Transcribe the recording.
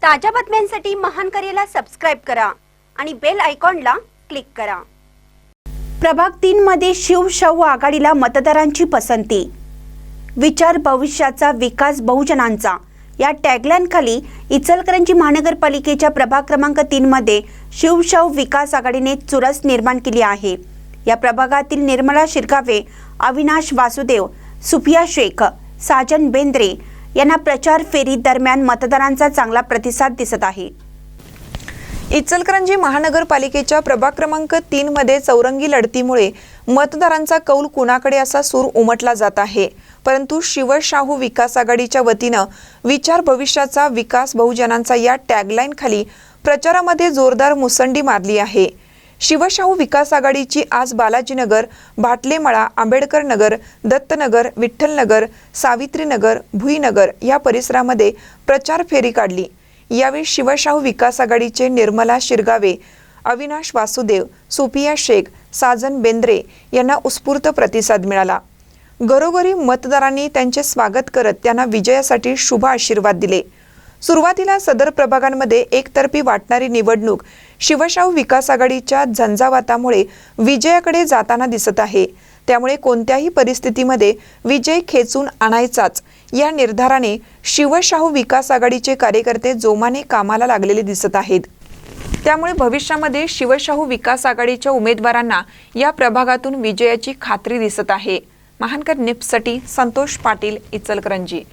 ताज्या बातम्यांसाठी महान करेला सबस्क्राइब करा आणि बेल आयकॉनला क्लिक करा। प्रभाग 3 मध्ये शिवशाहू आघाडीला मतदारांची पसंती। विचार भविष्याचा विकास बहुजनांचा या टॅगलाईन खाली इचलकरंजी महानगरपालिकेच्या प्रभाग क्रमांक 3 मध्ये शिवशाहू विकास आघाडीने चुरस निर्माण केली आहे। या प्रभागातील निर्मला शिरगावे, अविनाश वासुदेव, सुफिया शेख, साजन बेंद्रे यांना प्रचार फेरी दरम्यान मतदारांचा चांगला प्रतिसाद दिसत आहे। इचलकरंजी महानगरपालिकेच्या प्रभाग क्रमांक 3 मध्ये चौरंगी लढतीमुळे मतदारांचा कौल कुणाकडे असा सूर उमटला जात आहे। परंतु शिवशाहू विकास आघाडीच्या वतीनं विचार भविष्याचा विकास बहुजनांचा या टॅगलाईन खाली प्रचारामध्ये जोरदार मुसंडी मारली आहे। शिवशाहू विकास आघाडीची आज बालाजीनगर, भाटलेमळा, आंबेडकर नगर, दत्तनगर, विठ्ठलनगर, सावित्रीनगर, भुईनगर या परिसरामध्ये प्रचार फेरी काढली। यावेळी शिवशाहू विकास आघाडीचे निर्मला शिरगावे, अविनाश वासुदेव, सुफिया शेख, साजन बेंद्रे यांना उत्स्फूर्त प्रतिसाद मिळाला। घरोघरी मतदारांनी त्यांचे स्वागत करत त्यांना विजयासाठी शुभ आशीर्वाद दिले। सुरुवातीला सदर प्रभागांमध्ये एकतर्फी वाटणारी निवडणूक शिवशाहू विकास आघाडीच्या झंझावातामुळे विजयाकडे जाताना दिसत आहे। त्यामुळे कोणत्याही परिस्थितीमध्ये विजय खेचून आणायचाच या निर्धाराने शिवशाहू विकास आघाडीचे कार्यकर्ते जोमाने कामाला लागलेले दिसत आहेत। त्यामुळे भविष्यामध्ये शिवशाहू विकास आघाडीच्या उमेदवारांना या प्रभागातून विजयाची खात्री दिसत आहे। महानकर निप्ससाठी संतोष पाटील, इचलकरंजी।